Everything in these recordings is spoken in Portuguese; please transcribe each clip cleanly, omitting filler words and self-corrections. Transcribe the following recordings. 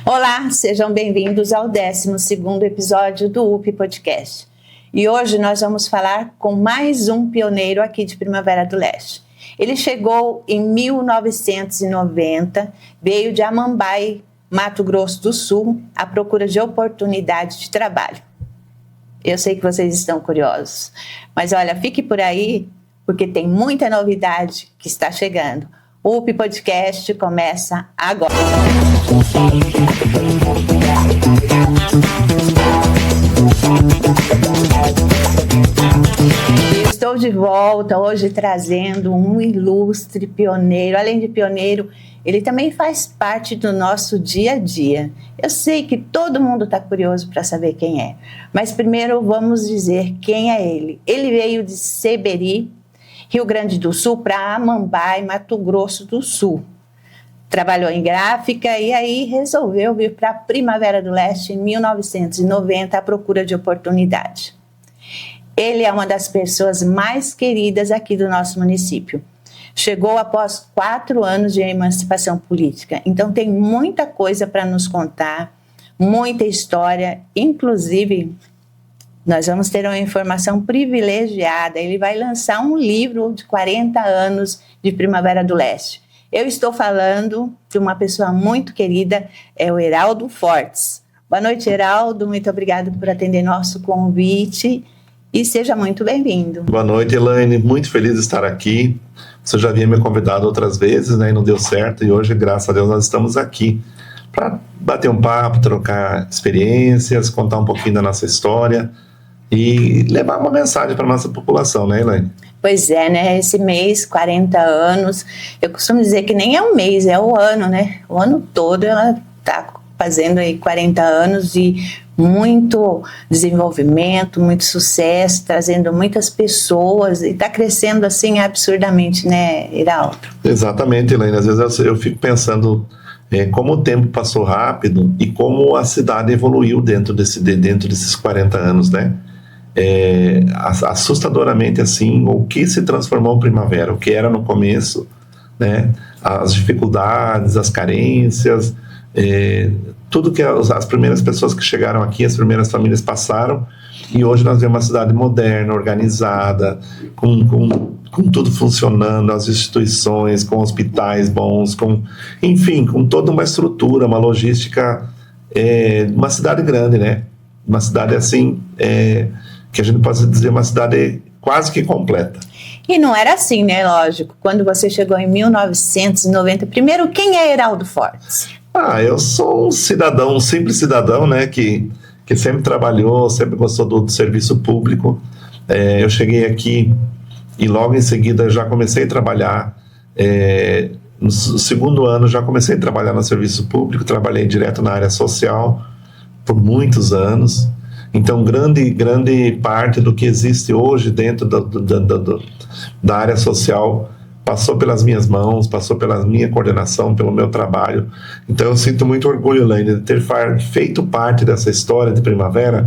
Olá, sejam bem-vindos ao 12º episódio do UP Podcast. E hoje nós vamos falar com mais um pioneiro aqui de Primavera do Leste. Ele chegou em 1990, veio de Amambai, Mato Grosso do Sul, à procura de oportunidade de trabalho. Eu sei que vocês estão curiosos, mas olha, fique por aí, porque tem muita novidade que está chegando. O UP Podcast começa agora. Estou de volta hoje trazendo um ilustre pioneiro. Além de pioneiro, ele também faz parte do nosso dia a dia. Eu sei que todo mundo está curioso para saber quem é, mas primeiro vamos dizer quem é ele. Ele veio de Seberi, Rio Grande do Sul, para Amambai, Mato Grosso do Sul. Trabalhou em gráfica e aí resolveu vir para a Primavera do Leste em 1990 à procura de oportunidade. Ele é uma das pessoas mais queridas aqui do nosso município. Chegou após 4 anos de emancipação política, então tem muita coisa para nos contar, muita história, inclusive nós vamos ter uma informação privilegiada. Ele vai lançar um livro de 40 anos de Primavera do Leste. Eu estou falando de uma pessoa muito querida, é o Heraldo Fortes. Boa noite, Heraldo. Muito obrigado por atender nosso convite e seja muito bem-vindo. Boa noite, Elaine. Muito feliz de estar aqui. Você já havia me convidado outras vezes, né, e não deu certo. E hoje, graças a Deus, nós estamos aqui para bater um papo, trocar experiências, contar um pouquinho da nossa história e levar uma mensagem para a nossa população, né, Elaine? Pois é, né? Esse mês, 40 anos, eu costumo dizer que nem é um mês, é o ano, né? O ano todo ela está fazendo aí 40 anos e muito desenvolvimento, muito sucesso, trazendo muitas pessoas e está crescendo assim absurdamente, né, Heraldo? Exatamente, Elaine. Às vezes eu fico pensando como o tempo passou rápido e como a cidade evoluiu dentro desses 40 anos, né? Assustadoramente assim, o que se transformou em Primavera, o que era no começo, né? As dificuldades, as carências, tudo que as primeiras pessoas que chegaram aqui, as primeiras famílias passaram, e hoje nós vemos uma cidade moderna, organizada, com tudo funcionando, as instituições, com hospitais bons, enfim, com toda uma estrutura, uma logística, uma cidade grande, né? Uma cidade assim, que a gente pode dizer uma cidade quase que completa. E não era assim, né? Lógico. Quando você chegou em 1990, primeiro, quem é Heraldo Fortes? Eu sou um simples cidadão, né? Que sempre trabalhou, sempre gostou do serviço público. Eu cheguei aqui e logo em seguida já comecei a trabalhar. No segundo ano já comecei a trabalhar no serviço público, trabalhei direto na área social por muitos anos. Então, grande parte do que existe hoje dentro da área social passou pelas minhas mãos, passou pela minha coordenação, pelo meu trabalho. Então, eu sinto muito orgulho, Elaine, de ter feito parte dessa história de Primavera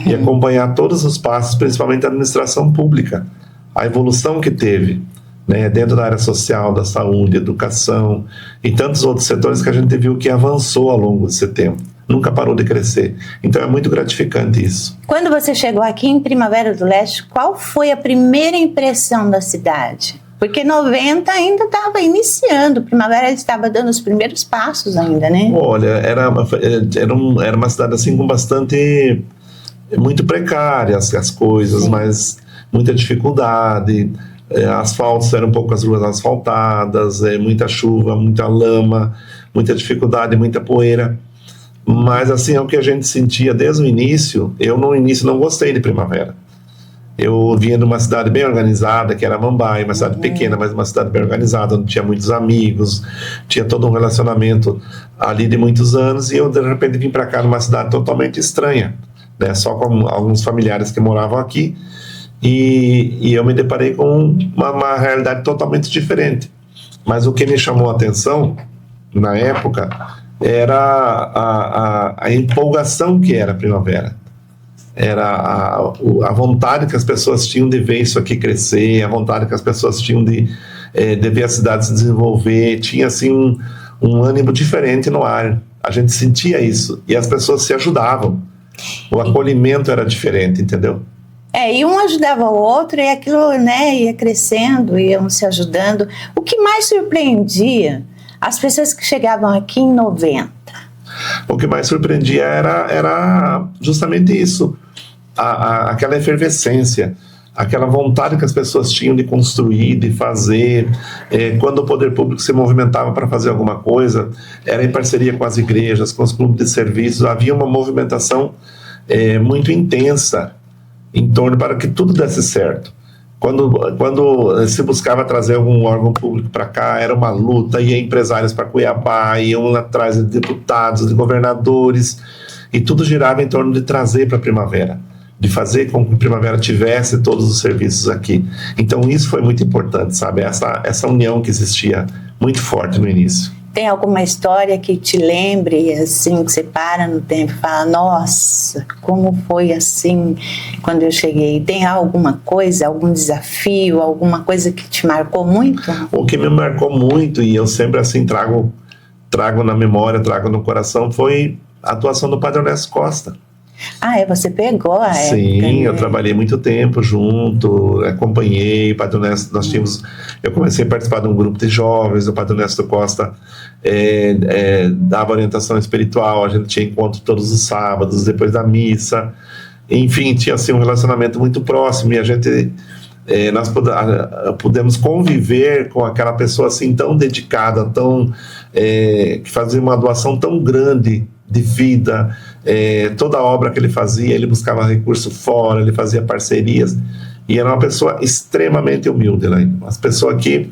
e acompanhar todos os passos, principalmente da administração pública, a evolução que teve, né, dentro da área social, da saúde, educação e tantos outros setores que a gente viu que avançou ao longo desse tempo. Nunca parou de crescer. Então é muito gratificante isso. Quando você chegou aqui em Primavera do Leste, qual foi a primeira impressão da cidade? Porque 90 ainda estava iniciando, Primavera estava dando os primeiros passos ainda, né? Olha, era uma cidade assim com muito precária as coisas, sim, mas muita dificuldade, asfaltos eram poucas ruas asfaltadas, muita chuva, muita lama, muita dificuldade, muita poeira. Mas assim, é o que a gente sentia desde o início. Eu no início não gostei de Primavera. Eu vinha de uma cidade bem organizada, que era Amambai, uma cidade pequena, mas uma cidade bem organizada, onde tinha muitos amigos, tinha todo um relacionamento ali de muitos anos, e eu de repente vim para cá numa cidade totalmente estranha, né? Só com alguns familiares que moravam aqui, e eu me deparei com uma realidade totalmente diferente. Mas o que me chamou a atenção na época era a empolgação que era a Primavera. Era a vontade que as pessoas tinham de ver isso aqui crescer, a vontade que as pessoas tinham de ver a cidade se desenvolver. Tinha assim um ânimo diferente no ar. A gente sentia isso e as pessoas se ajudavam. O acolhimento era diferente, entendeu? E um ajudava o outro e aquilo, né, ia crescendo, iam se ajudando. O que mais surpreendia as pessoas que chegavam aqui em 90? O que mais surpreendia era justamente isso, aquela efervescência, aquela vontade que as pessoas tinham de construir, de fazer. Quando o poder público se movimentava para fazer alguma coisa, era em parceria com as igrejas, com os clubes de serviços, havia uma movimentação muito intensa em torno para que tudo desse certo. Quando se buscava trazer algum órgão público para cá, era uma luta, ia empresários para Cuiabá, iam atrás de deputados, de governadores, e tudo girava em torno de trazer para a Primavera, de fazer com que a Primavera tivesse todos os serviços aqui. Então isso foi muito importante, sabe? Essa união que existia muito forte no início. Tem alguma história que te lembre, assim, que você para no tempo e fala, nossa, como foi assim quando eu cheguei? Tem alguma coisa, algum desafio, alguma coisa que te marcou muito? O que me marcou muito, e eu sempre assim trago na memória, trago no coração, foi a atuação do Padre Ernesto Costa. Você pegou a época, Sim, né? Eu trabalhei muito tempo junto, acompanhei o Padre Ernesto. Eu comecei a participar de um grupo de jovens. O Padre Ernesto Costa dava orientação espiritual, a gente tinha encontro todos os sábados, depois da missa. Enfim, tinha assim, um relacionamento muito próximo, e a gente... nós pudemos conviver com aquela pessoa assim tão dedicada, que fazia uma doação tão grande de vida. Toda a obra que ele fazia, ele buscava recurso fora, ele fazia parcerias, e era uma pessoa extremamente humilde, né? Uma pessoa que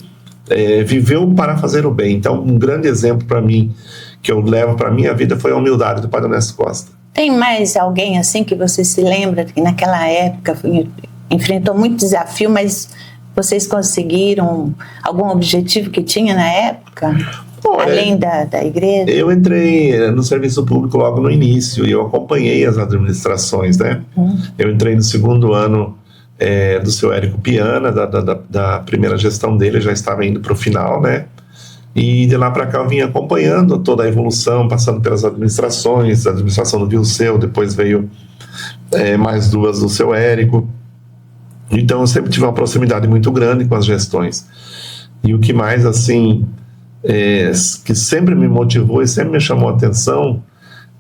viveu para fazer o bem. Então, um grande exemplo para mim, que eu levo para a minha vida, foi a humildade do Padre Ernesto Costa. Tem mais alguém assim que você se lembra que naquela época enfrentou muito desafio, mas vocês conseguiram algum objetivo que tinha na época? Olha, além da igreja? Eu entrei no serviço público logo no início e eu acompanhei as administrações, né? Eu entrei no segundo ano do seu Érico Piana, da primeira gestão dele, já estava indo para o final, né? E de lá para cá eu vim acompanhando toda a evolução, passando pelas administrações, a administração do Vilseu, depois veio mais duas do seu Érico. Então eu sempre tive uma proximidade muito grande com as gestões. E o que mais, assim, que sempre me motivou e sempre me chamou a atenção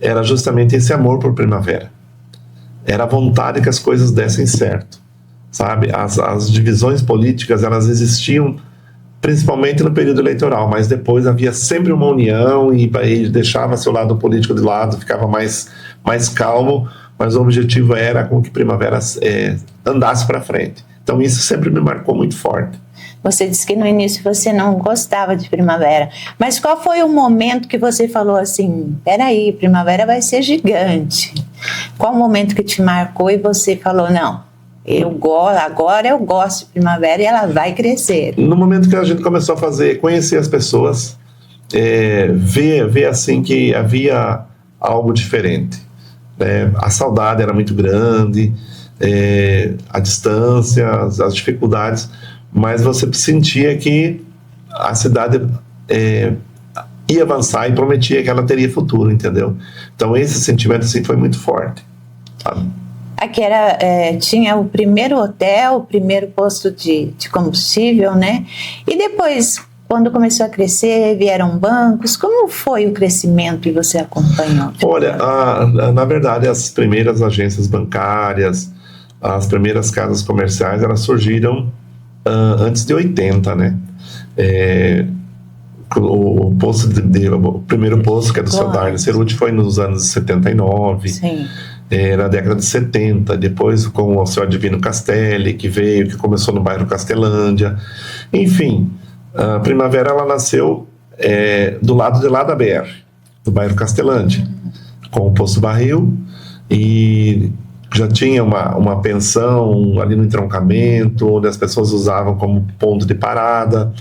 era justamente esse amor por Primavera. Era a vontade que as coisas dessem certo, sabe? As divisões políticas, elas existiam principalmente no período eleitoral, mas depois havia sempre uma união e deixava seu lado político de lado, ficava mais calmo, mas o objetivo era com que Primavera andasse para frente. Então isso sempre me marcou muito forte. Você disse que no início você não gostava de Primavera, mas qual foi o momento que você falou assim, peraí, Primavera vai ser gigante? Qual o momento que te marcou e você falou, não, agora eu gosto de Primavera e ela vai crescer? No momento que a gente começou a conhecer as pessoas, ver assim que havia algo diferente. A saudade era muito grande, a distância, as dificuldades, mas você sentia que a cidade ia avançar e prometia que ela teria futuro, entendeu? Então esse sentimento assim, foi muito forte, sabe? Aqui tinha o primeiro hotel, o primeiro posto de combustível, né? E depois, quando começou a crescer, vieram bancos. Como foi o crescimento que você acompanhou? Olha, na verdade, as primeiras agências bancárias, as primeiras casas comerciais, elas surgiram antes de 80, né? O primeiro posto, que é do seu Darney Ceruti, foi nos anos 79. Sim. Na década de 70, depois com o seu Adivino Castelli, que veio, que começou no bairro Castelândia. Enfim, a Primavera ela nasceu do lado de lá da BR, do bairro Castelândia, com o Posto Barril, e já tinha uma pensão ali no entroncamento, onde as pessoas usavam como ponto de parada.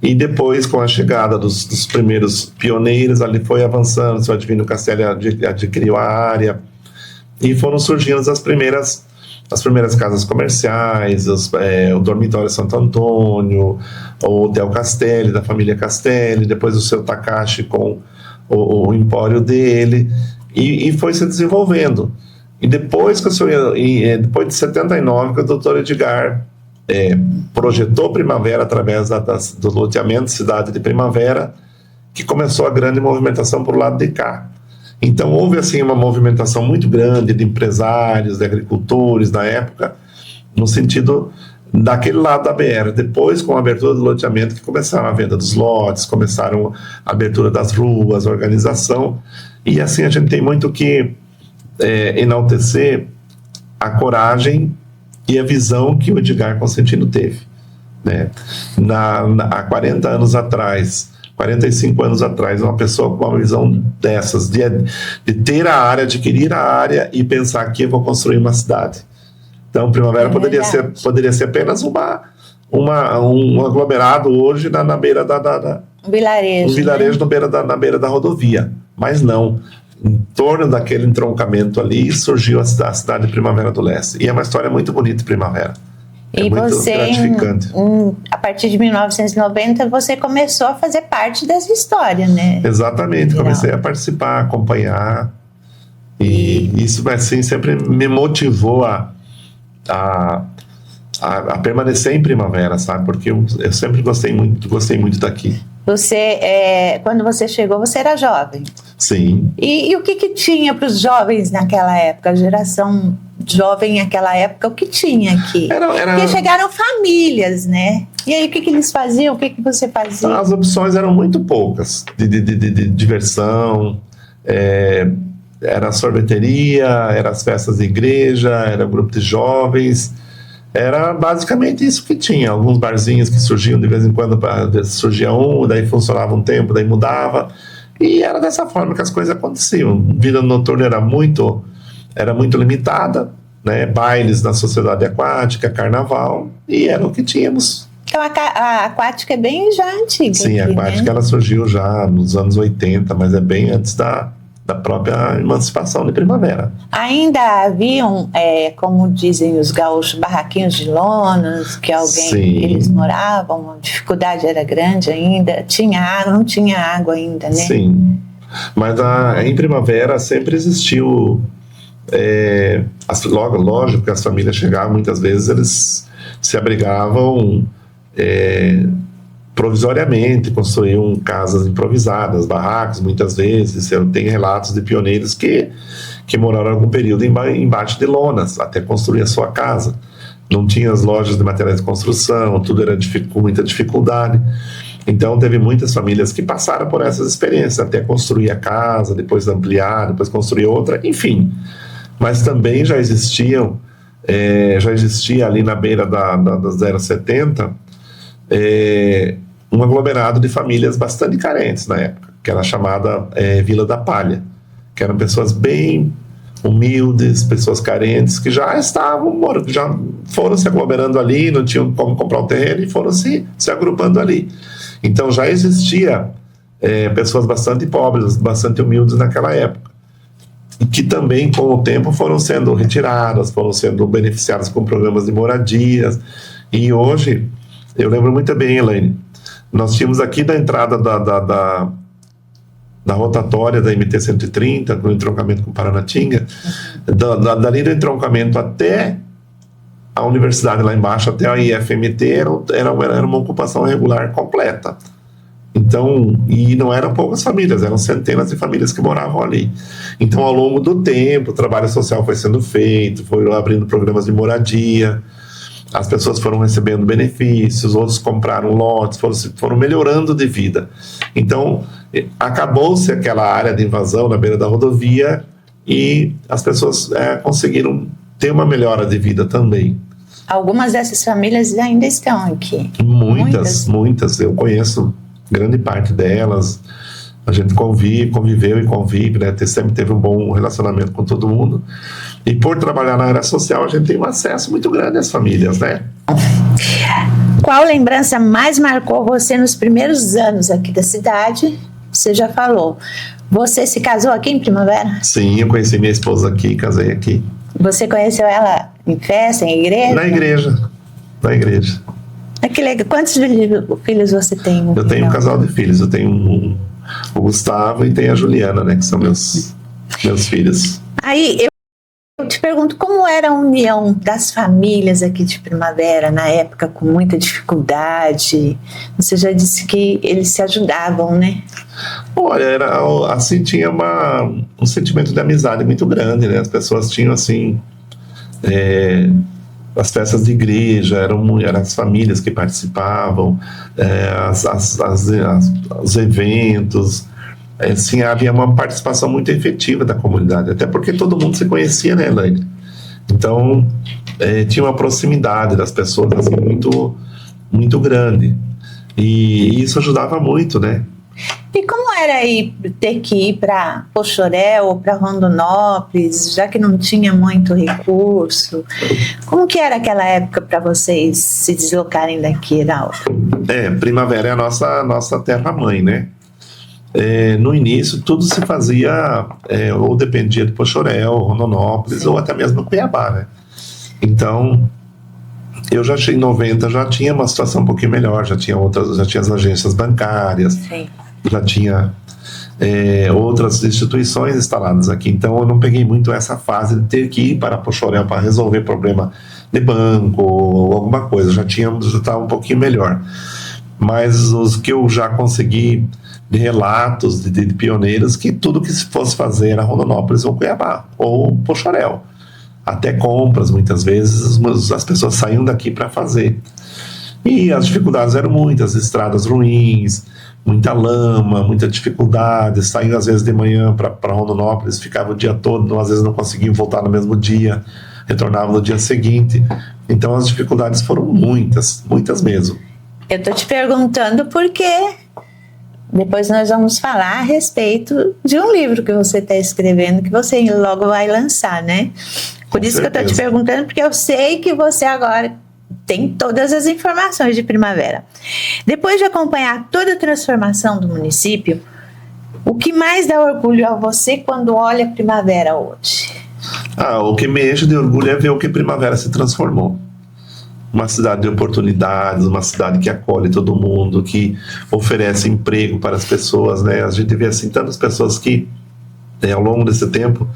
E depois, com a chegada dos primeiros pioneiros, ali foi avançando, o seu Adivino Castelli adquiriu a área, e foram surgindo as primeiras casas comerciais, o Dormitório Santo Antônio, o Hotel Castelli, da família Castelli, depois o seu Takashi com o empório dele, e foi se desenvolvendo. E depois depois de 79, que o doutor Edgar projetou Primavera através do loteamento Cidade de Primavera, que começou a grande movimentação para o lado de cá. Então houve assim uma movimentação muito grande de empresários, de agricultores na época, no sentido daquele lado da BR. Depois, com a abertura do loteamento, que começaram a venda dos lotes, começaram a abertura das ruas, a organização, e assim a gente tem muito que enaltecer a coragem e a visão que o Edgar Constantino teve, né? Há 40 anos atrás, 45 anos atrás, uma pessoa com uma visão dessas, de ter a área, adquirir a área e pensar que eu vou construir uma cidade. Então, Primavera poderia ser apenas um aglomerado hoje na beira um vilarejo. Um vilarejo, né? na beira da rodovia. Mas não. Em torno daquele entroncamento ali surgiu a cidade de Primavera do Leste. E é uma história muito bonita, Primavera. E muito gratificante. A partir de 1990, você começou a fazer parte dessa história, né? Exatamente. Comecei a participar, acompanhar. E isso, assim, sempre me motivou a permanecer em Primavera, sabe? Porque eu sempre gostei muito daqui. Quando você chegou, você era jovem. Sim. E o que tinha para os jovens naquela época? A geração jovem naquela época, o que tinha aqui? Porque chegaram famílias, né? E aí, o que eles faziam? O que você fazia? As opções eram muito poucas de diversão. Era a sorveteria, eram as festas de igreja, era o grupo de jovens. Era basicamente isso que tinha. Alguns barzinhos que surgiam de vez em quando, surgia daí funcionava um tempo, daí mudava. E era dessa forma que as coisas aconteciam. A vida noturna era muito limitada, né? Bailes na sociedade aquática, carnaval, e era o que tínhamos. Então a aquática é bem já antiga. Sim, aqui, a aquática, né? Ela surgiu já nos anos 80, mas é bem antes da própria emancipação de Primavera. Ainda haviam, como dizem os gaúchos, barraquinhos de lonas, que eles moravam, a dificuldade era grande ainda, tinha água, não tinha água ainda, né? Sim, mas em Primavera sempre existiu, lógico que as famílias chegavam, muitas vezes eles se abrigavam provisoriamente, construíam casas improvisadas, barracos, muitas vezes. Tem relatos de pioneiros que moraram algum período embaixo de lonas, até construir a sua casa. Não tinha as lojas de materiais de construção, tudo era com muita dificuldade. Então, teve muitas famílias que passaram por essas experiências, até construir a casa, depois ampliar, depois construir outra, enfim. Mas também já existia ali na beira da 070, um aglomerado de famílias bastante carentes na época, que era chamada Vila da Palha, que eram pessoas bem humildes, pessoas carentes, que já foram se aglomerando ali, não tinham como comprar um terreno e foram se agrupando ali. Então já existia pessoas bastante pobres, bastante humildes naquela época, e que também com o tempo foram sendo retiradas, foram sendo beneficiadas com programas de moradias. E hoje, eu lembro muito bem, Elaine, nós tínhamos aqui da entrada da rotatória da MT-130, no entroncamento com Paranatinga, dali do entroncamento até a universidade lá embaixo, até a IFMT, era uma ocupação regular completa. Então, e não eram poucas famílias, eram centenas de famílias que moravam ali. Então, ao longo do tempo, o trabalho social foi sendo feito, foram abrindo programas de moradia, as pessoas foram recebendo benefícios, outros compraram lotes, foram melhorando de vida. Então, acabou-se aquela área de invasão na beira da rodovia e as pessoas conseguiram ter uma melhora de vida também. Algumas dessas famílias ainda estão aqui. Muitas. Eu conheço grande parte delas. A gente conviveu e convive, né? Sempre teve um bom relacionamento com todo mundo. E por trabalhar na área social, a gente tem um acesso muito grande às famílias, né? Qual lembrança mais marcou você nos primeiros anos aqui da cidade? Você já falou. Você se casou aqui em Primavera? Sim, eu conheci minha esposa aqui, casei aqui. Você conheceu ela em festa, em igreja? Na igreja. Que legal. Quantos filhos você tem? Eu tenho um casal de filhos. Eu tenho o Gustavo e tem a Juliana, né, que são meus filhos. Aí eu te pergunto, como era a união das famílias aqui de Primavera na época, com muita dificuldade? Você já disse que eles se ajudavam, né? Olha, era assim, tinha um sentimento de amizade muito grande, né? As pessoas tinham assim, as festas de igreja, eram as famílias que participavam, os eventos. Assim, havia uma participação muito efetiva da comunidade, até porque todo mundo se conhecia, né, Elaine? Então, tinha uma proximidade das pessoas assim, muito, muito grande. E isso ajudava muito, né? E como era aí ter que ir para Poxoréu ou para Rondonópolis, já que não tinha muito recurso? Como que era aquela época para vocês se deslocarem daqui, Heraldo? Primavera é a nossa terra-mãe, né? No início, tudo se fazia, ou dependia de Poxoréu, Rondonópolis, ou até mesmo Cuiabá, né? Então, eu já em 90 já tinha uma situação um pouquinho melhor, já tinha as agências bancárias, sim, já tinha outras instituições instaladas aqui. Então, eu não peguei muito essa fase de ter que ir para Poxoréu para resolver problema de banco ou alguma coisa. Já estava um pouquinho melhor. Mas os que eu já consegui de relatos de pioneiros, que tudo que se fosse fazer era Rondonópolis ou Cuiabá, ou Poxoréu. Até compras, muitas vezes, as pessoas saíam daqui para fazer. E as dificuldades eram muitas, estradas ruins, muita lama, muita dificuldade. Saíam às vezes de manhã para Rondonópolis, ficava o dia todo, às vezes não conseguiam voltar no mesmo dia, retornavam no dia seguinte. Então as dificuldades foram muitas, muitas mesmo. Eu estou te perguntando porque depois nós vamos falar a respeito de um livro que você está escrevendo, que você logo vai lançar, né? Por isso que eu estou te perguntando, porque eu sei que você agora tem todas as informações de Primavera. Depois de acompanhar toda a transformação do município, o que mais dá orgulho a você quando olha Primavera hoje? O que me enche de orgulho é ver o que Primavera se transformou. Uma cidade de oportunidades, uma cidade que acolhe todo mundo, que oferece emprego para as pessoas, né? A gente vê assim tantas pessoas que, ao longo desse tempo,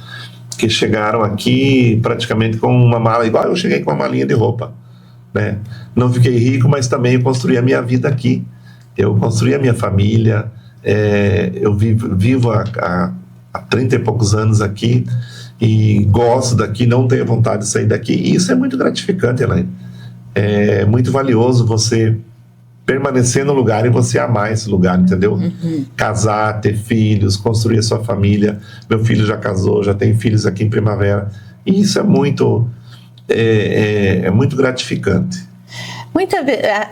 que chegaram aqui praticamente com uma mala, igual eu cheguei com uma malinha de roupa, né? Não fiquei rico, mas também eu construí a minha vida aqui. Eu construí a minha família, eu vivo há 30 e poucos anos aqui e gosto daqui, não tenho vontade de sair daqui. E isso é muito gratificante, Elaine. É muito valioso você permanecer no lugar e você amar esse lugar, entendeu? Uhum. Casar, ter filhos, construir a sua família. Meu filho já casou, já tem filhos aqui em Primavera. E isso é muito gratificante.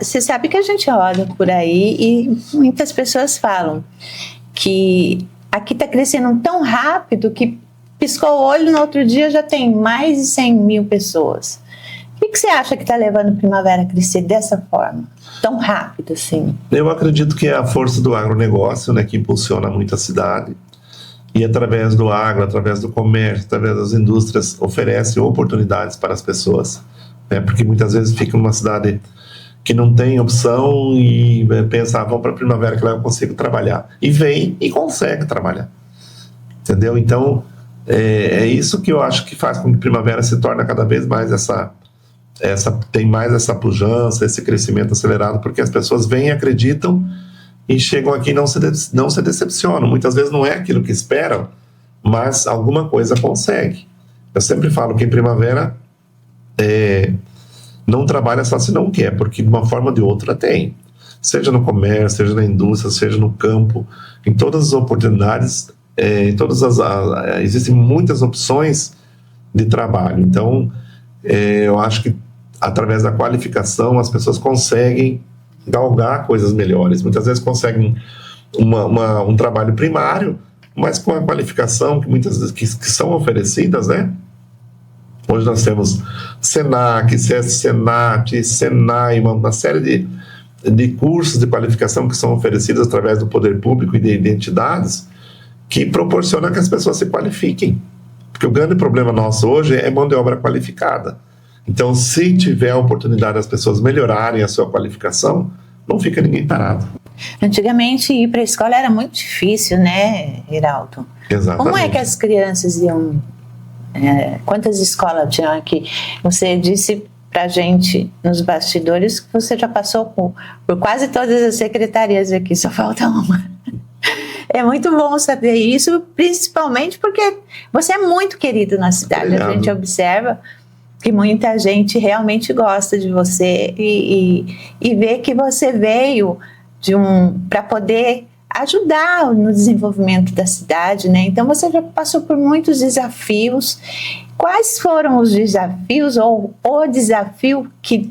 Você sabe que a gente olha por aí e muitas pessoas falam que aqui está crescendo tão rápido que piscou o olho, no outro dia já tem mais de 100 mil pessoas. O que você acha que está levando Primavera a crescer dessa forma, tão rápido assim? Eu acredito que é a força do agronegócio, né, que impulsiona muito a cidade. E através do agro, através do comércio, através das indústrias, oferece oportunidades para as pessoas. Né, porque muitas vezes fica uma cidade que não tem opção e pensa, vamos para Primavera que lá eu consigo trabalhar. E vem e consegue trabalhar. Entendeu? Então, é isso que eu acho que faz com que Primavera se torne cada vez mais tem mais essa pujança, esse crescimento acelerado, porque as pessoas vêm, acreditam e chegam aqui e não se decepcionam. Muitas vezes não é aquilo que esperam, mas alguma coisa consegue. Eu sempre falo que em Primavera não trabalha só se não quer, porque de uma forma ou de outra tem. Seja no comércio, seja na indústria, seja no campo, em todas as oportunidades, existem muitas opções de trabalho. Então, eu acho que através da qualificação as pessoas conseguem galgar coisas melhores. Muitas vezes conseguem um trabalho primário, mas com a qualificação que muitas vezes que são oferecidas, né? Hoje nós temos Senac, Senat, Senai, uma série de cursos de qualificação que são oferecidos através do poder público e de entidades que proporcionam que as pessoas se qualifiquem. Porque o grande problema nosso hoje é mão de obra qualificada. Então, se tiver a oportunidade das pessoas melhorarem a sua qualificação, não fica ninguém parado. Antigamente ir para a escola era muito difícil, né, Iraldo? Exatamente. Como é que as crianças iam? Quantas escolas tinham aqui? Você disse pra gente nos bastidores que você já passou por quase todas as secretarias aqui, só falta uma. É muito bom saber isso, principalmente porque você é muito querido na cidade. Obrigado. A gente observa que muita gente realmente gosta de você e vê que você veio para poder ajudar no desenvolvimento da cidade, né? Então você já passou por muitos desafios. Quais foram os desafios ou o desafio que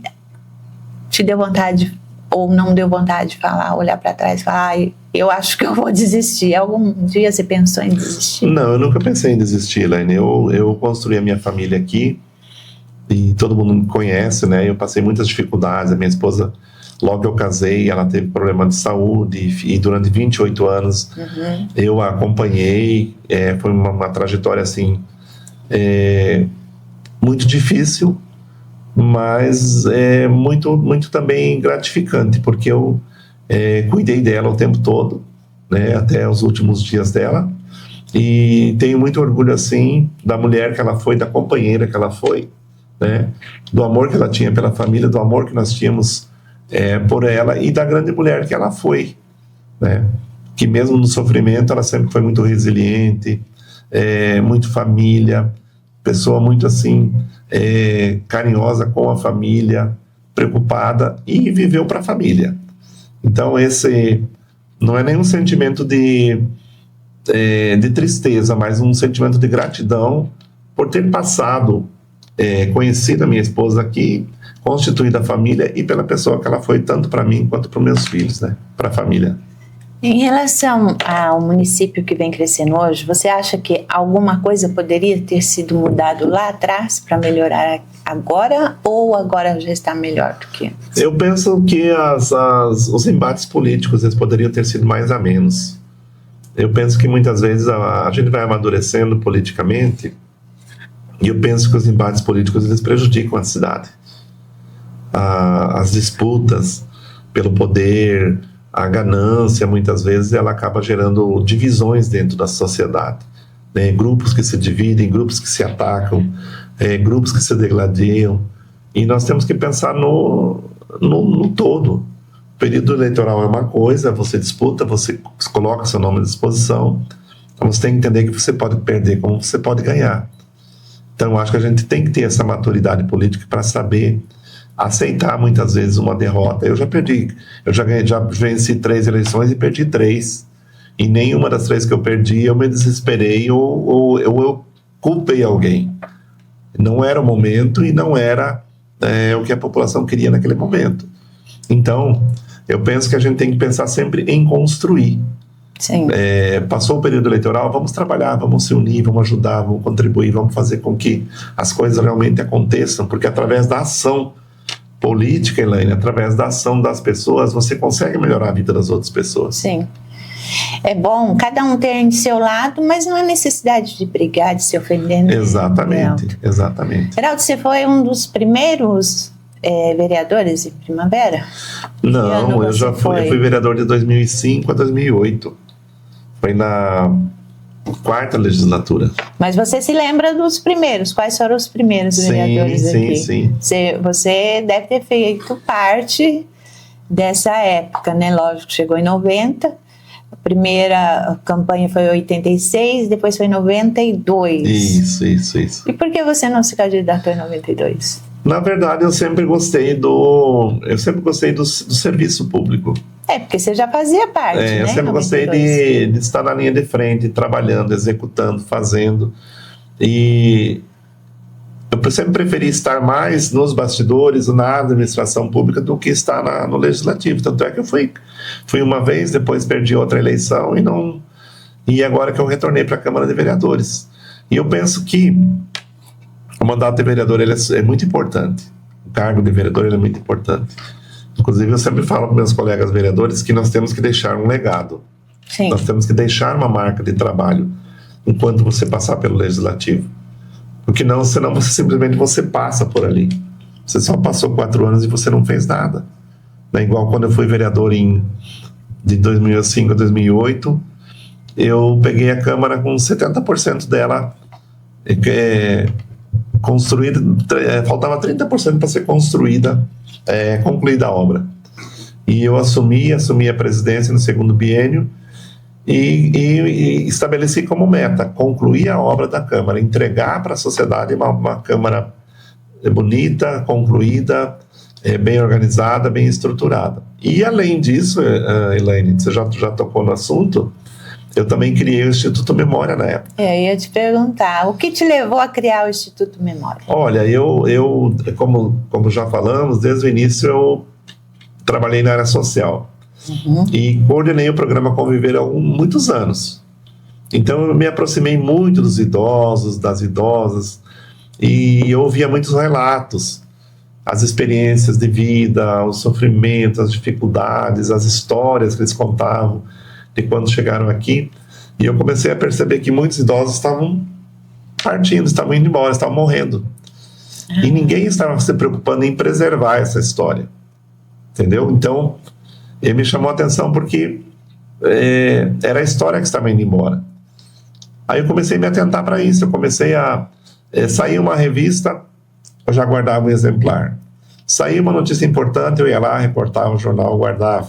te deu vontade ou não deu vontade de falar, olhar para trás e falar, eu acho que eu vou desistir? Algum dia você pensou em desistir? Não, eu nunca pensei em desistir, Elaine. Eu construí a minha família aqui e todo mundo me conhece, né? Eu passei muitas dificuldades. A minha esposa, logo que eu casei, ela teve problema de saúde e durante 28 anos eu a acompanhei. Foi uma trajetória assim muito difícil, mas muito também gratificante, porque eu cuidei dela o tempo todo, né, até os últimos dias dela, e tenho muito orgulho assim da mulher que ela foi, da companheira que ela foi, né, do amor que ela tinha pela família, do amor que nós tínhamos por ela e da grande mulher que ela foi, né, que mesmo no sofrimento ela sempre foi muito resiliente, muito família, pessoa muito assim carinhosa com a família, preocupada e viveu para a família. Então esse não é nenhum sentimento de tristeza, mas um sentimento de gratidão por ter passado, conhecido a minha esposa aqui, constituído a família e pela pessoa que ela foi tanto para mim quanto para os meus filhos, né, para a família. Em relação ao município que vem crescendo hoje, você acha que alguma coisa poderia ter sido mudado lá atrás para melhorar agora, ou agora já está melhor do que antes? Eu penso que os embates políticos eles poderiam ter sido mais a menos. Eu penso que muitas vezes a gente vai amadurecendo politicamente e eu penso que os embates políticos eles prejudicam a cidade. As disputas pelo poder, a ganância, muitas vezes, ela acaba gerando divisões dentro da sociedade, né? Grupos que se dividem, grupos que se atacam, grupos que se degladiam, e nós temos que pensar no todo. O período eleitoral é uma coisa, você disputa, você coloca seu nome à disposição, então você tem que entender que você pode perder como você pode ganhar. Então eu acho que a gente tem que ter essa maturidade política para saber aceitar muitas vezes uma derrota. Eu já venci 3 eleições e perdi 3. E nenhuma das 3 que eu perdi eu me desesperei ou eu culpei alguém. Não era o momento e não era o que a população queria naquele momento. Então, eu penso que a gente tem que pensar sempre em construir. Sim. Passou o período eleitoral, vamos trabalhar, vamos se unir, vamos ajudar, vamos contribuir, vamos fazer com que as coisas realmente aconteçam, porque através da ação política, Elaine, através da ação das pessoas, você consegue melhorar a vida das outras pessoas. Sim. É bom cada um ter em seu lado, mas não há necessidade de brigar, de se ofender. Né? Exatamente, exatamente. Geraldo, você foi um dos primeiros vereadores de Primavera? Não, eu fui vereador de 2005 a 2008. Foi na 4ª legislatura. Mas você se lembra dos primeiros? Quais foram os primeiros vereadores aqui? Sim. Você deve ter feito parte dessa época, né? Lógico, chegou em 90. A primeira campanha foi em 86, depois foi em 92. Isso. E por que você não se candidatou em 92? Na verdade, eu sempre gostei do serviço público. Porque você já fazia parte, né? Eu sempre gostei de estar na linha de frente, trabalhando, executando, fazendo. E eu sempre preferi estar mais nos bastidores, na administração pública, do que estar no legislativo. Tanto é que eu fui uma vez, depois perdi outra eleição e agora que eu retornei para a Câmara de Vereadores. E eu penso que o mandato de vereador ele é muito importante. O cargo de vereador ele é muito importante. Inclusive, eu sempre falo para meus colegas vereadores que nós temos que deixar um legado. Sim. Nós temos que deixar uma marca de trabalho enquanto você passar pelo legislativo. Porque senão você simplesmente passa por ali. Você só passou 4 anos e você não fez nada. Igual quando eu fui vereador de 2005 a 2008, eu peguei a Câmara com 70% dela construída, faltava 30% para ser construída, concluída a obra. E eu assumi a presidência no segundo biênio e estabeleci como meta concluir a obra da Câmara, entregar para a sociedade uma Câmara bonita, concluída, bem organizada, bem estruturada. E além disso, Elaine, você já tocou no assunto, eu também criei o Instituto Memória na época. Eu ia te perguntar, o que te levou a criar o Instituto Memória? Olha, eu como já falamos, desde o início eu trabalhei na área social. E coordenei o programa Conviver há muitos anos. Então eu me aproximei muito dos idosos, das idosas, e eu ouvia muitos relatos, as experiências de vida, os sofrimentos, as dificuldades, as histórias que eles contavam de quando chegaram aqui. E eu comecei a perceber que muitos idosos estavam partindo, estavam indo embora, estavam morrendo. E ninguém estava se preocupando em preservar essa história. Entendeu? Então, ele me chamou a atenção porque era a história que estava indo embora. Aí eu comecei a me atentar para isso. Eu comecei a sair uma revista, eu já guardava um exemplar. Saía uma notícia importante, eu ia lá, reportava o jornal, guardava.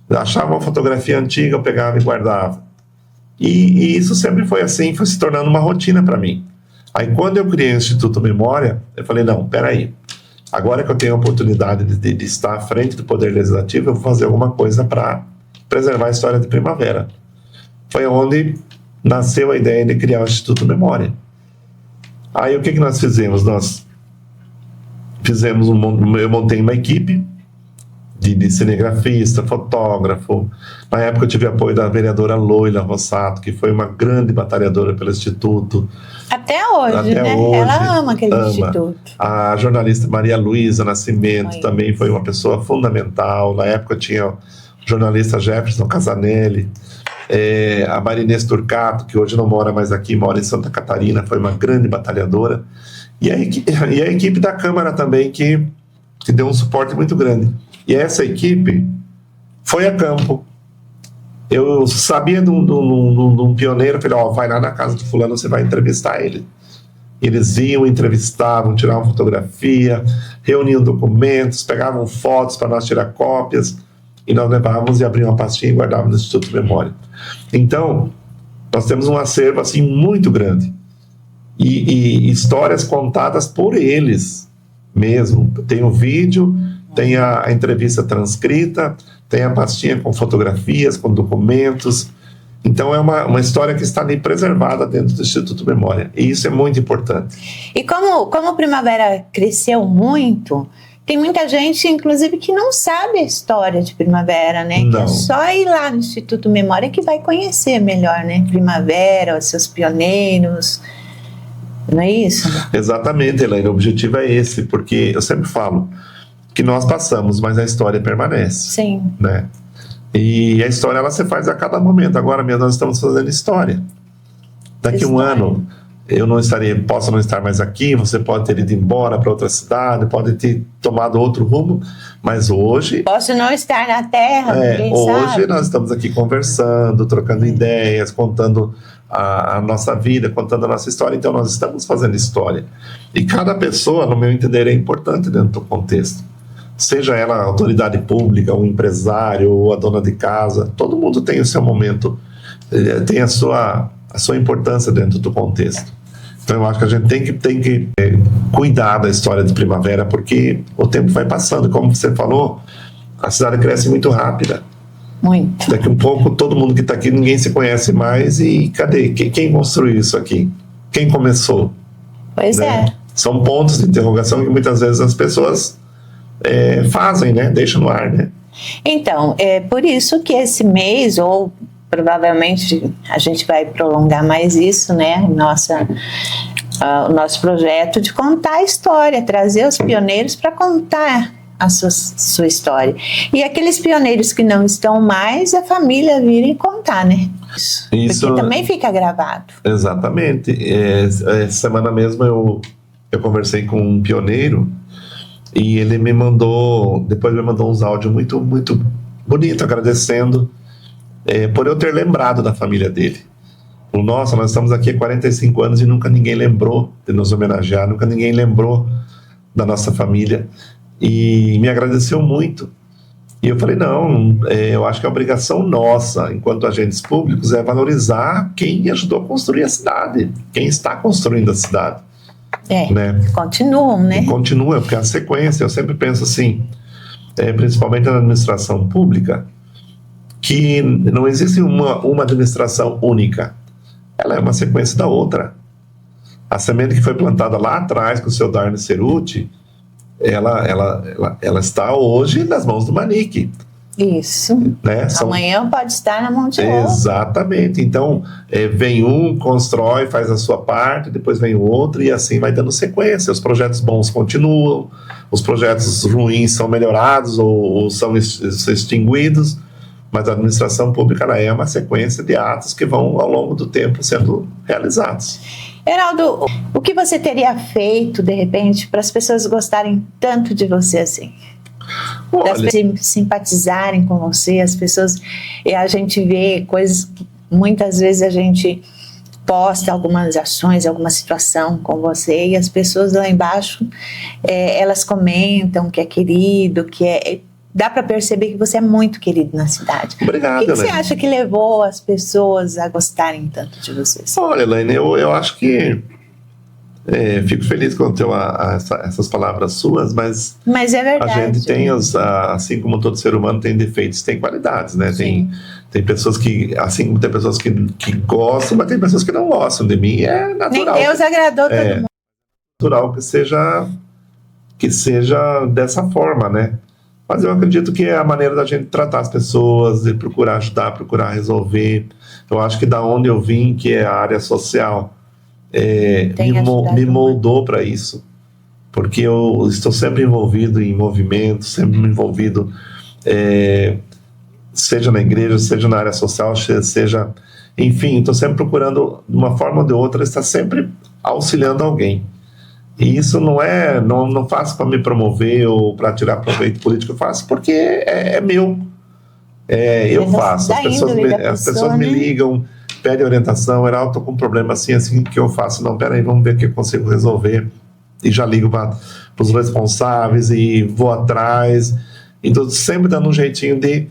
Achava uma fotografia antiga, eu pegava e guardava. E isso sempre foi assim, foi se tornando uma rotina para mim. Aí quando eu criei o Instituto Memória, eu falei, não, peraí. Agora que eu tenho a oportunidade de estar à frente do Poder Legislativo, eu vou fazer alguma coisa para preservar a história de Primavera. Foi onde nasceu a ideia de criar o Instituto Memória. Aí o que nós fizemos? Nós fizemos eu montei uma equipe de cinegrafista, fotógrafo. Na época eu tive apoio da vereadora Loila Rossato, que foi uma grande batalhadora pelo Instituto. Até hoje, né? Hoje, ela ama aquele instituto. A jornalista Maria Luísa Nascimento também foi uma pessoa fundamental. Na época tinha o jornalista Jefferson Casanelli, a Marinês Turcato, que hoje não mora mais aqui, mora em Santa Catarina, foi uma grande batalhadora. E a equipe da Câmara também, que deu um suporte muito grande. E essa equipe foi a campo. Eu sabia de um pioneiro, falei, vai lá na casa do fulano, você vai entrevistar ele. Eles iam, entrevistavam, tiravam fotografia, reuniam documentos, pegavam fotos para nós tirar cópias, e nós levávamos e abríamos uma pastinha e guardávamos no Instituto Memória. Então, nós temos um acervo assim muito grande. E histórias contadas por eles mesmo. Tem o vídeo, tem a entrevista transcrita, tem a pastinha com fotografias, com documentos. Então é uma história que está ali preservada dentro do Instituto Memória. E isso é muito importante. E como Primavera cresceu muito, tem muita gente, inclusive, que não sabe a história de Primavera, né? Não. Que é só ir lá no Instituto Memória que vai conhecer melhor, né? Primavera, os seus pioneiros. Não é isso? Exatamente, Elaine. O objetivo é esse, porque eu sempre falo que nós passamos, mas a história permanece. Sim. Né? E a história ela se faz a cada momento. Agora mesmo nós estamos fazendo história. Daqui a um ano eu posso não estar mais aqui, você pode ter ido embora para outra cidade, pode ter tomado outro rumo, mas hoje... Posso não estar na Terra, ninguém hoje sabe. Nós estamos aqui conversando, trocando ideias, contando a nossa vida, contando a nossa história, então nós estamos fazendo história. E cada pessoa, no meu entender, é importante dentro do contexto. Seja ela a autoridade pública, um empresário, ou a dona de casa, todo mundo tem o seu momento, tem a sua importância dentro do contexto. Então eu acho que a gente tem que cuidar da história de Primavera, porque o tempo vai passando, como você falou, a cidade cresce muito rápida. Muito. Daqui a um pouco, todo mundo que está aqui, ninguém se conhece mais, e cadê? Quem construiu isso aqui? Quem começou? Pois né? São pontos de interrogação que muitas vezes as pessoas fazem, né? Deixam no ar, né? Então, é por isso que esse mês, ou provavelmente a gente vai prolongar mais isso, né? O nosso projeto de contar a história, trazer os pioneiros para contar a sua história. E aqueles pioneiros que não estão mais, a família vira e contar, né? Isso, porque também fica gravado. Exatamente. Essa semana mesmo eu conversei com um pioneiro e ele depois me mandou uns áudios muito, muito bonito, agradecendo por eu ter lembrado da família dele. Nossa, nós estamos aqui há 45 anos e nunca ninguém lembrou de nos homenagear, nunca ninguém lembrou da nossa família, e me agradeceu muito. E eu falei, não, eu acho que a obrigação nossa, enquanto agentes públicos, é valorizar quem ajudou a construir a cidade, quem está construindo a cidade. Né? Continuam, né? E continua, porque a sequência, eu sempre penso assim, principalmente na administração pública, que não existe uma administração única, ela é uma sequência da outra. A semente que foi plantada lá atrás com o seu Darno Cerutti, ela está hoje nas mãos do Manique. Isso. Né? Amanhã pode estar na mão de outro. Exatamente. Então, vem um, constrói, faz a sua parte, depois vem o outro, e assim vai dando sequência. Os projetos bons continuam, os projetos ruins são melhorados ou são extinguidos, mas a administração pública ela é uma sequência de atos que vão, ao longo do tempo, sendo realizados. Heraldo, o que você teria feito, de repente, para as pessoas gostarem tanto de você assim? Olha, as pessoas simpatizarem com você, as pessoas... a gente vê coisas que muitas vezes a gente posta algumas ações, alguma situação com você, e as pessoas lá embaixo, elas comentam que é querido, dá para perceber que você é muito querido na cidade. Obrigado, O que você acha que levou as pessoas a gostarem tanto de você? Olha, Elaine, eu acho que fico feliz quando tenho essas palavras suas, mas é verdade. A gente tem, assim como todo ser humano tem defeitos, tem qualidades, né? Tem pessoas que, assim como tem pessoas que gostam, mas tem pessoas que não gostam de mim. É natural. Nem Deus agradou todo mundo. É natural que seja dessa forma, né? Mas eu acredito que é a maneira da gente tratar as pessoas, de procurar ajudar, procurar resolver. Eu acho que da onde eu vim, que é a área social, me moldou para isso. Porque eu estou sempre envolvido em movimentos, sempre envolvido, seja na igreja, seja na área social, seja... Enfim, estou sempre procurando, de uma forma ou de outra, estar sempre auxiliando alguém. E isso não faço para me promover ou para tirar proveito político, eu faço porque é meu. Eu faço. As pessoas me ligam, pedem orientação, Heraldo, estou com um problema assim que eu faço. Não, peraí, vamos ver o que eu consigo resolver. E já ligo para os responsáveis e vou atrás. Então, sempre dando um jeitinho de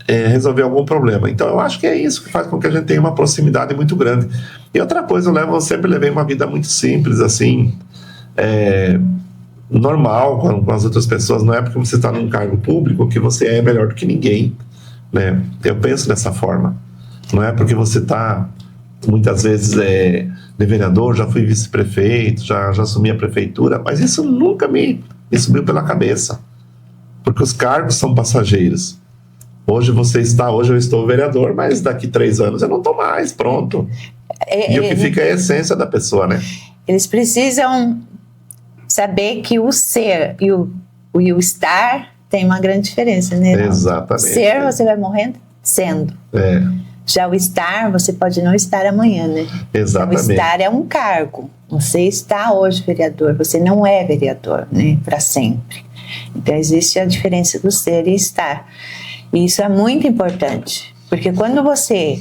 resolver algum problema. Então, eu acho que é isso que faz com que a gente tenha uma proximidade muito grande. E outra coisa, eu sempre levei uma vida muito simples, assim... normal com as outras pessoas. Não é porque você está num cargo público que você é melhor do que ninguém, né? Eu penso dessa forma. Não é porque você está muitas vezes de vereador, já fui vice-prefeito, já assumi a prefeitura, mas isso nunca me subiu pela cabeça, porque os cargos são passageiros. Hoje eu estou vereador, mas daqui 3 anos eu não estou mais, pronto. E o que fica é a essência da pessoa, né? Eles precisam saber que o ser e o estar tem uma grande diferença, né? Exatamente. O ser, você vai morrendo sendo. Já o estar, você pode não estar amanhã, né? Exatamente. Então, o estar é um cargo. Você está hoje vereador, você não é vereador, né? Para sempre. Então, existe a diferença do ser e estar. E isso é muito importante, porque quando você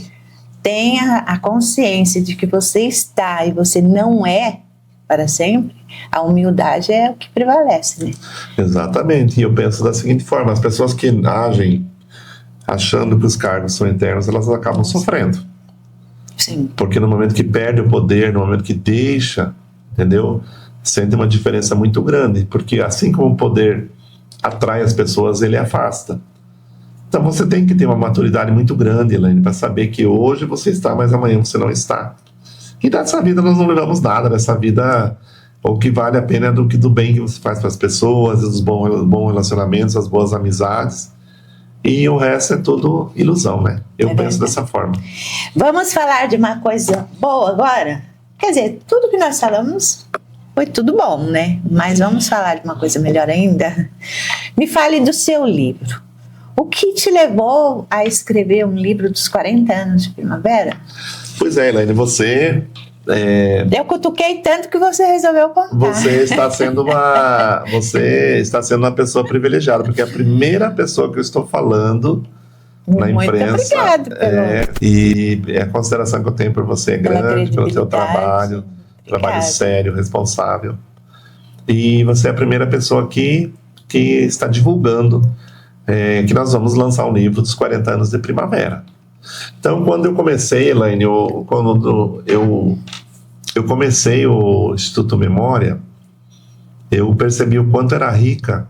tem a consciência de que você está e você não é para sempre, a humildade é o que prevalece, né? Exatamente, e eu penso da seguinte forma: as pessoas que agem achando que os cargos são eternos, elas acabam sofrendo. Sim. Porque no momento que perde o poder, no momento que deixa, entendeu? Sente uma diferença muito grande, porque assim como o poder atrai as pessoas, ele afasta. Então você tem que ter uma maturidade muito grande, Elaine, para saber que hoje você está, mas amanhã você não está. E dessa vida nós não levamos nada. Dessa vida, o que vale a pena é do bem que você faz para as pessoas, os bons relacionamentos, as boas amizades. E o resto é tudo ilusão, né? Eu penso dessa forma. Vamos falar de uma coisa boa agora? Quer dizer, tudo que nós falamos foi tudo bom, né? Mas vamos falar de uma coisa melhor ainda. Me fale do seu livro. O que te levou a escrever um livro dos 40 anos de Primavera? Pois é, Elaine, você... Eu cutuquei tanto que você resolveu contar. Você está sendo uma pessoa privilegiada, porque é a primeira pessoa que eu estou falando na Muito imprensa. obrigada pelo... E a consideração que eu tenho por você é grande, pelo seu trabalho sério, responsável. E você é a primeira pessoa que está divulgando que nós vamos lançar um livro dos 40 anos de Primavera. Então, quando eu comecei, Elaine, quando eu comecei o Instituto Memória, eu percebi o quanto era rica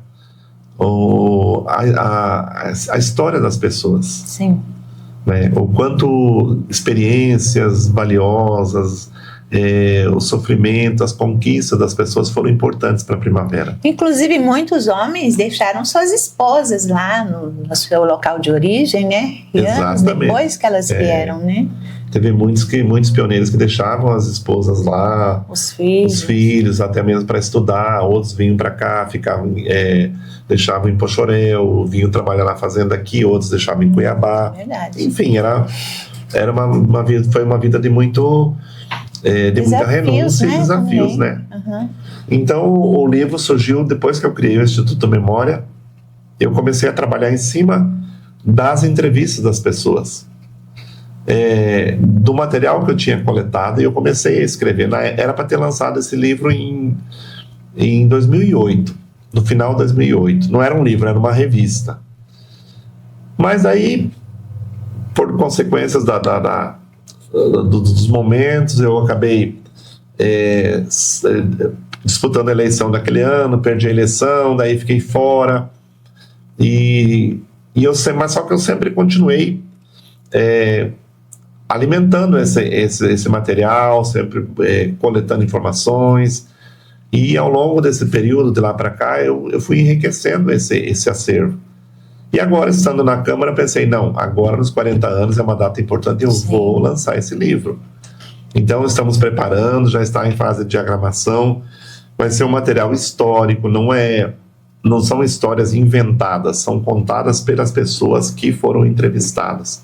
a história das pessoas. Sim. Né? O quanto experiências valiosas, o sofrimento, as conquistas das pessoas foram importantes para a Primavera. Inclusive, muitos homens deixaram suas esposas lá no seu local de origem, né? E anos depois que elas vieram, né? Teve muitos pioneiros que deixavam as esposas lá, os filhos até mesmo para estudar, outros vinham para cá, ficavam, deixavam em Pochorel, vinham trabalhar na fazenda aqui, outros deixavam em Cuiabá. Verdade. Enfim, foi uma vida de muita renúncia, né? E desafios, né? Uhum. Então, o livro surgiu depois que eu criei o Instituto Memória. Eu comecei a trabalhar em cima das entrevistas das pessoas, do material que eu tinha coletado, e eu comecei a escrever. Era para ter lançado esse livro em 2008, no final de 2008. Não era um livro, era uma revista. Mas aí, por consequências dos momentos, eu acabei disputando a eleição daquele ano, perdi a eleição, daí fiquei fora, mas só que eu sempre continuei alimentando esse material, sempre coletando informações, e ao longo desse período, de lá para cá, eu fui enriquecendo esse acervo. E agora, estando na Câmara, pensei, não, agora nos 40 anos é uma data importante, eu vou lançar esse livro. Então, estamos preparando, já está em fase de diagramação, vai ser um material histórico, não são histórias inventadas, são contadas pelas pessoas que foram entrevistadas.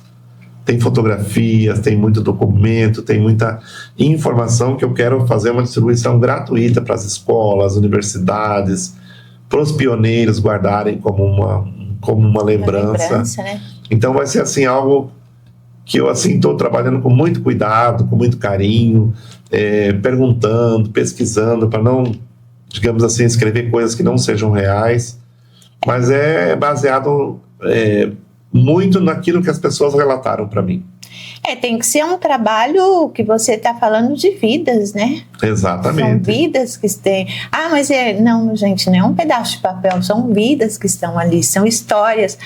Tem fotografias, tem muito documento, tem muita informação que eu quero fazer uma distribuição gratuita para as escolas, universidades, para os pioneiros guardarem como uma lembrança, né? Então vai ser assim algo que eu estou trabalhando com muito cuidado, com muito carinho, perguntando, pesquisando, para não, digamos assim, escrever coisas que não sejam reais, mas é baseado muito naquilo que as pessoas relataram para mim. Tem que ser um trabalho que você está falando de vidas, né? Exatamente. São vidas que têm... mas não, gente, não é um pedaço de papel, são vidas que estão ali, são histórias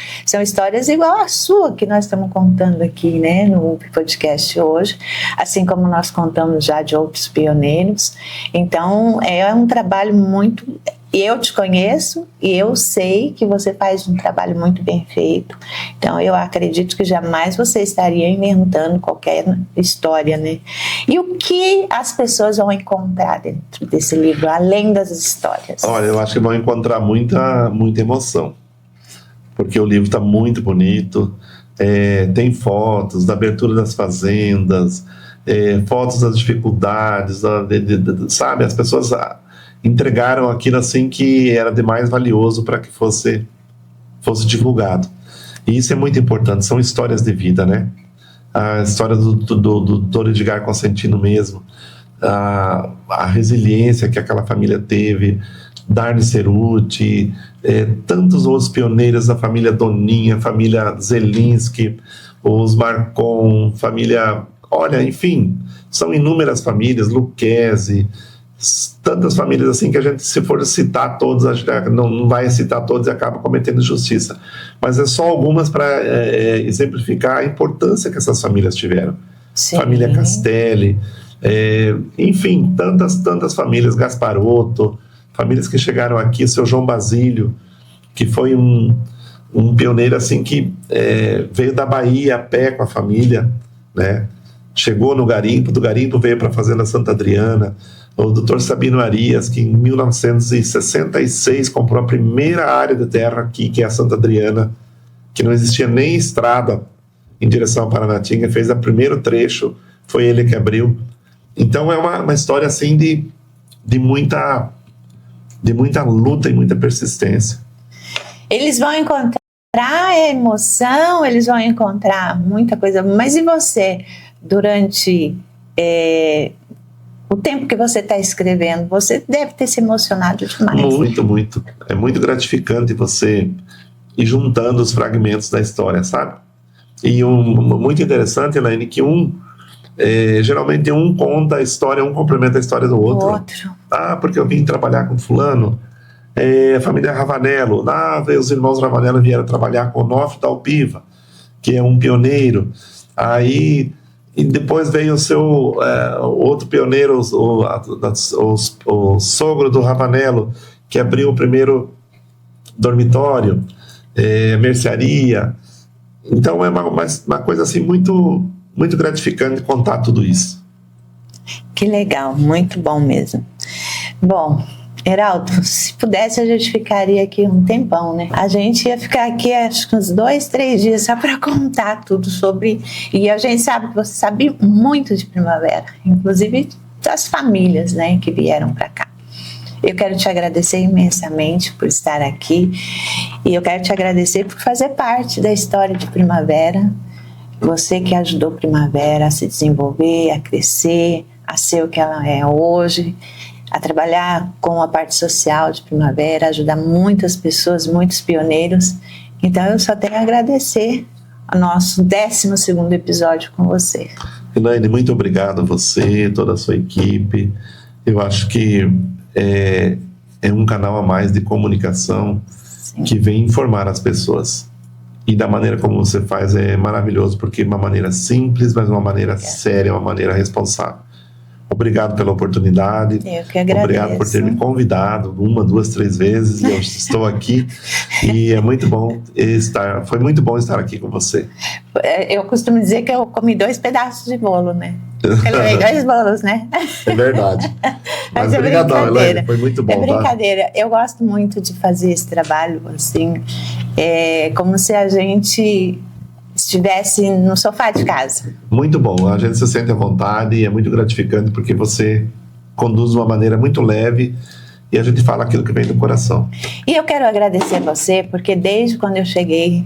igual a sua que nós estamos contando aqui, né, no podcast hoje, assim como nós contamos já de outros pioneiros. Então, é um trabalho muito... Eu te conheço e eu sei que você faz um trabalho muito bem feito. Então, eu acredito que jamais você estaria inventando qualquer história, né? E o que as pessoas vão encontrar dentro desse livro, além das histórias? Olha, eu acho que vão encontrar muita emoção, porque o livro está muito bonito. Tem fotos da abertura das fazendas, fotos das dificuldades, sabe? As pessoas entregaram aquilo assim que era de mais valioso para que fosse divulgado. E isso é muito importante, são histórias de vida, né? A história do Dr. Edgar Consentino mesmo, a resiliência que aquela família teve, Darny Cerutti, tantos outros pioneiros da família Doninha, família Zelinski, os Marcon, família... Olha, enfim, são inúmeras famílias, Lucchesi, tantas famílias assim que a gente, se for citar todos, acho que não vai citar todos e acaba cometendo injustiça. Mas é só algumas para exemplificar a importância que essas famílias tiveram. Sim. Família Castelli, enfim, tantas famílias, Gasparotto, famílias que chegaram aqui, o seu João Basílio, que foi um pioneiro assim que veio da Bahia a pé com a família, né? Chegou no garimpo, do garimpo veio para a Fazenda Santa Adriana. O Dr. Sabino Arias, que em 1966 comprou a primeira área de terra aqui, que é a Santa Adriana, que não existia nem estrada em direção a Paranatinga, fez o primeiro trecho, foi ele que abriu. Então é uma história assim de muita luta e muita persistência. Eles vão encontrar para a emoção, eles vão encontrar muita coisa. Mas e você, durante o tempo que você está escrevendo, você deve ter se emocionado demais. Muito, muito. É muito gratificante você ir juntando os fragmentos da história, sabe? E muito interessante, Elaine, que geralmente um conta a história, um complementa a história do outro. Ah, porque eu vim trabalhar com fulano, a família Ravanello. Os irmãos Ravanello vieram trabalhar com o Onofre da Alpiva, que é um pioneiro. Aí, e depois veio o seu outro pioneiro, o sogro do Ravanello, que abriu o primeiro dormitório, mercearia. Então é uma coisa assim muito, muito gratificante contar tudo isso. Que legal, muito bom mesmo. Bom, Heraldo, se pudesse a gente ficaria aqui um tempão, né? A gente ia ficar aqui acho que uns 2, 3 dias só para contar tudo sobre... E a gente sabe que você sabe muito de Primavera, inclusive das famílias, né, que vieram para cá. Eu quero te agradecer imensamente por estar aqui e eu quero te agradecer por fazer parte da história de Primavera. Você que ajudou Primavera a se desenvolver, a crescer, a ser o que ela é hoje, a trabalhar com a parte social de Primavera, ajudar muitas pessoas, muitos pioneiros. Então eu só tenho a agradecer ao nosso 12º episódio com você. Elaine, muito obrigado a você, toda a sua equipe. Eu acho que é um canal a mais de comunicação. Sim. Que vem informar as pessoas. E da maneira como você faz é maravilhoso, porque é uma maneira simples, mas uma maneira séria, uma maneira responsável. Obrigado pela oportunidade. Eu que agradeço. Obrigado por ter me convidado 1, 2, 3 vezes. E eu estou aqui e é muito bom foi muito bom estar aqui com você. Eu costumo dizer que eu comi 2 pedaços de bolo, né? Eu levei 2 bolos, né? É verdade. Mas obrigadão, Elaine, foi muito bom. É brincadeira. Tá? Eu gosto muito de fazer esse trabalho, assim, como se a gente estivesse no sofá de casa. Muito bom, a gente se sente à vontade e é muito gratificante porque você conduz de uma maneira muito leve e a gente fala aquilo que vem do coração. E eu quero agradecer você porque desde quando eu cheguei,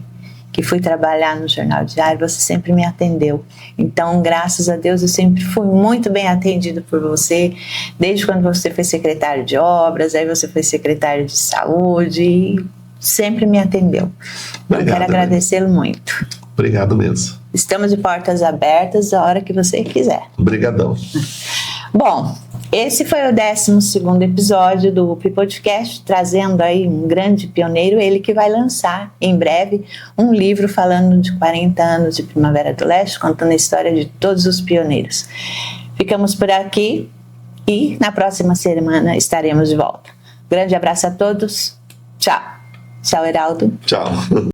que fui trabalhar no Jornal Diário, você sempre me atendeu. Então, graças a Deus, eu sempre fui muito bem atendido por você, desde quando você foi secretário de obras, aí você foi secretário de saúde e sempre me atendeu. Obrigado, eu quero agradecê-lo muito. Obrigado mesmo. Estamos de portas abertas a hora que você quiser. Obrigadão. Bom, esse foi o 12º episódio do UP Podcast, trazendo aí um grande pioneiro, ele que vai lançar em breve um livro falando de 40 anos de Primavera do Leste, contando a história de todos os pioneiros. Ficamos por aqui e na próxima semana estaremos de volta. Grande abraço a todos. Tchau. Tchau, Heraldo. Tchau.